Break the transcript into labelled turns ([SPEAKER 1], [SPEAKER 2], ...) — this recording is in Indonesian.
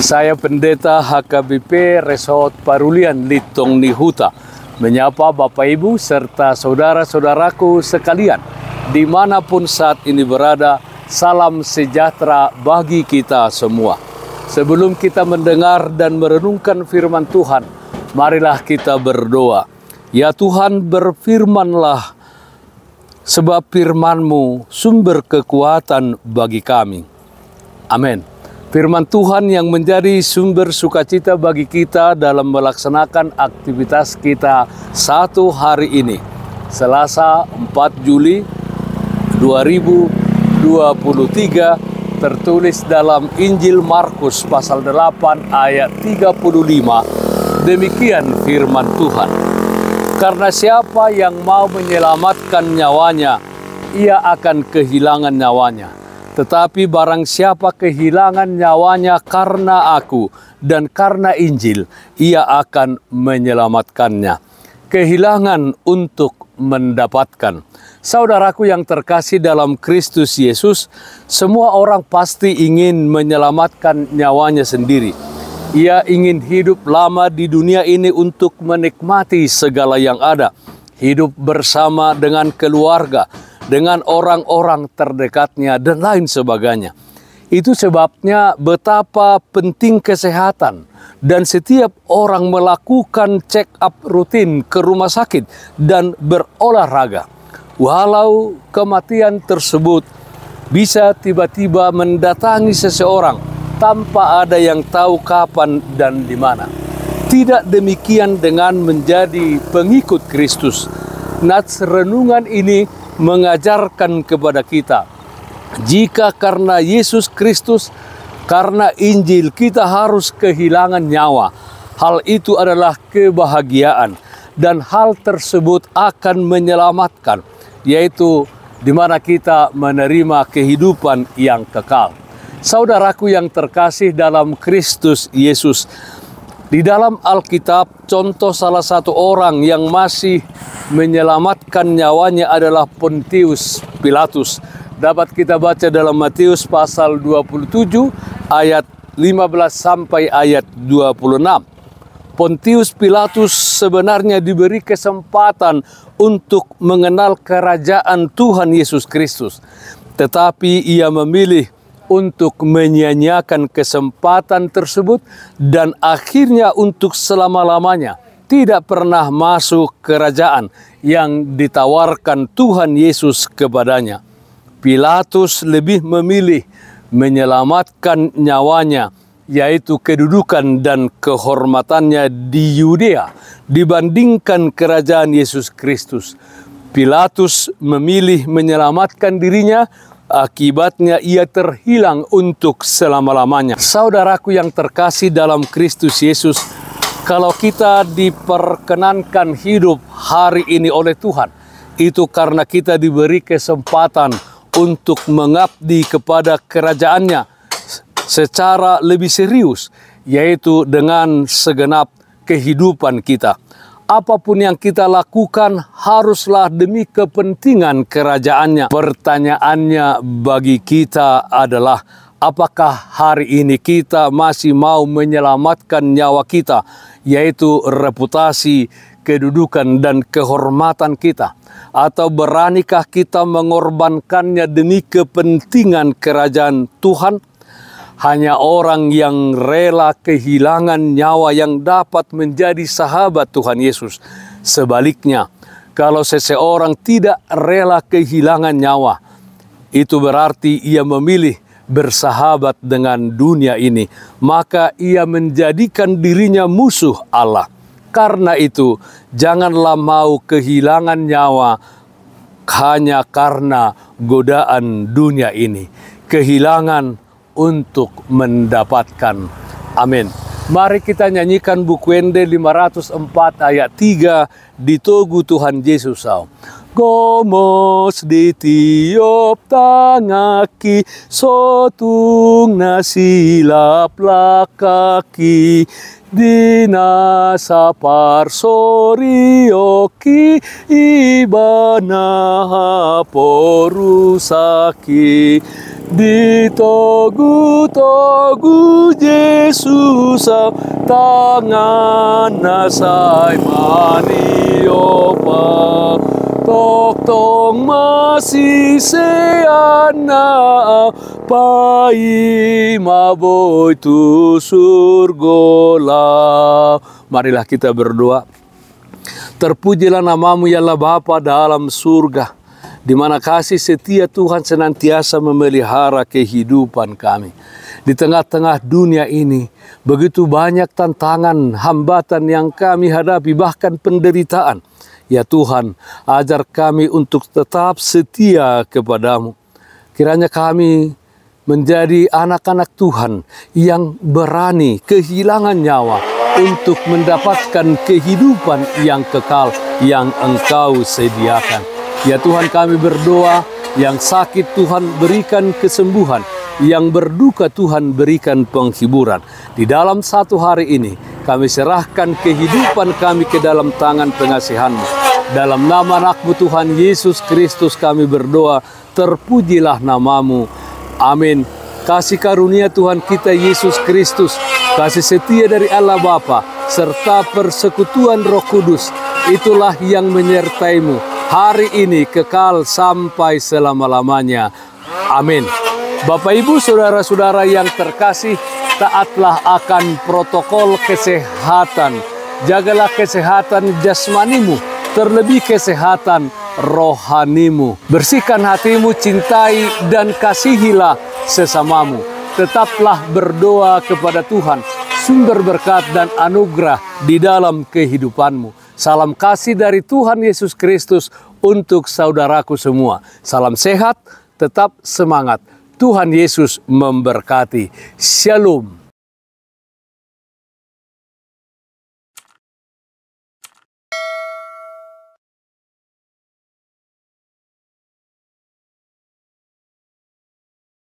[SPEAKER 1] Saya Pendeta HKBP Resort Parulian Litong Nihuta menyapa Bapak Ibu serta saudara-saudaraku sekalian dimanapun saat ini berada. Salam sejahtera bagi kita semua. Sebelum kita mendengar dan merenungkan firman Tuhan, marilah kita berdoa. Ya Tuhan, berfirmanlah, sebab firman-Mu sumber kekuatan bagi kami. Amin. Firman Tuhan yang menjadi sumber sukacita bagi kita dalam melaksanakan aktivitas kita satu hari ini, Selasa 4 Juli 2023, tertulis dalam Injil Markus pasal 8 ayat 35. Demikian firman Tuhan. Karena siapa yang mau menyelamatkan nyawanya, ia akan kehilangan nyawanya. Tetapi barang siapa kehilangan nyawanya karena aku dan karena Injil, ia akan menyelamatkannya. Kehilangan untuk mendapatkan. Saudaraku yang terkasih dalam Kristus Yesus, semua orang pasti ingin menyelamatkan nyawanya sendiri. Ia ingin hidup lama di dunia ini untuk menikmati segala yang ada. Hidup bersama dengan keluarga, dengan orang-orang terdekatnya, dan lain sebagainya. Itu sebabnya betapa penting kesehatan, dan setiap orang melakukan check up rutin ke rumah sakit dan berolahraga. Walau kematian tersebut bisa tiba-tiba mendatangi seseorang tanpa ada yang tahu kapan dan di mana. Tidak demikian dengan menjadi pengikut Kristus. Nats renungan ini mengajarkan kepada kita, jika karena Yesus Kristus, karena Injil kita harus kehilangan nyawa, hal itu adalah kebahagiaan dan hal tersebut akan menyelamatkan, yaitu di mana kita menerima kehidupan yang kekal. Saudaraku yang terkasih dalam Kristus Yesus, di dalam Alkitab, contoh salah satu orang yang masih menyelamatkan nyawanya adalah Pontius Pilatus. Dapat kita baca dalam Matius pasal 27 ayat 15 sampai ayat 26. Pontius Pilatus sebenarnya diberi kesempatan untuk mengenal kerajaan Tuhan Yesus Kristus. Tetapi ia memilih untuk menyia-nyiakan kesempatan tersebut dan akhirnya untuk selama-lamanya tidak pernah masuk kerajaan yang ditawarkan Tuhan Yesus kepadanya. Pilatus lebih memilih menyelamatkan nyawanya, yaitu kedudukan dan kehormatannya di Yudea, dibandingkan kerajaan Yesus Kristus. Pilatus memilih menyelamatkan dirinya, akibatnya ia terhilang untuk selama-lamanya. Saudaraku yang terkasih dalam Kristus Yesus, kalau kita diperkenankan hidup hari ini oleh Tuhan, itu karena kita diberi kesempatan untuk mengabdi kepada kerajaannya secara lebih serius, yaitu dengan segenap kehidupan kita. Apapun yang kita lakukan haruslah demi kepentingan kerajaannya. Pertanyaannya bagi kita adalah, apakah hari ini kita masih mau menyelamatkan nyawa kita, yaitu reputasi, kedudukan, dan kehormatan kita? Atau beranikah kita mengorbankannya demi kepentingan kerajaan Tuhan? Hanya orang yang rela kehilangan nyawa yang dapat menjadi sahabat Tuhan Yesus. Sebaliknya, kalau seseorang tidak rela kehilangan nyawa, itu berarti ia memilih bersahabat dengan dunia ini. Maka ia menjadikan dirinya musuh Allah. Karena itu, janganlah mau kehilangan nyawa hanya karena godaan dunia ini. Kehilangan untuk mendapatkan. Amin. Mari kita nyanyikan buku Ende 504 ayat 3, Ditogu Tuhan Yesus. gomos di tiop tangaki, sotung na silap lakaki, dina sapar sorioki, ibana porusaki, ditogu-togu Yesus tangan nasai maniopa, tok tong masih seana pai maboy tu surgola. Marilah kita berdoa. Terpujilah namamu ya Allah Bapa dalam surga, di mana kasih setia Tuhan senantiasa memelihara kehidupan kami. Di tengah-tengah dunia ini, begitu banyak tantangan, hambatan yang kami hadapi, bahkan penderitaan. Ya Tuhan, ajar kami untuk tetap setia kepadamu. Kiranya kami menjadi anak-anak Tuhan yang berani kehilangan nyawa untuk mendapatkan kehidupan yang kekal yang Engkau sediakan. Ya Tuhan, kami berdoa, yang sakit Tuhan berikan kesembuhan, yang berduka Tuhan berikan penghiburan. Di dalam satu hari ini, kami serahkan kehidupan kami ke dalam tangan pengasihan-Mu. Dalam nama anak-Mu Tuhan Yesus Kristus kami berdoa, terpujilah namamu. Amin. Kasih karunia Tuhan kita Yesus Kristus, kasih setia dari Allah Bapa, serta persekutuan Roh Kudus, itulah yang menyertaimu hari ini kekal sampai selama-lamanya. Amin. Bapak Ibu saudara-saudara yang terkasih, taatlah akan protokol kesehatan. Jagalah kesehatan jasmanimu, terlebih kesehatan rohanimu. Bersihkan hatimu, cintai dan kasihilah sesamamu. Tetaplah berdoa kepada Tuhan, sumber berkat dan anugerah di dalam kehidupanmu. Salam kasih dari Tuhan Yesus Kristus untuk saudaraku semua. Salam sehat, tetap semangat. Tuhan Yesus memberkati. Shalom.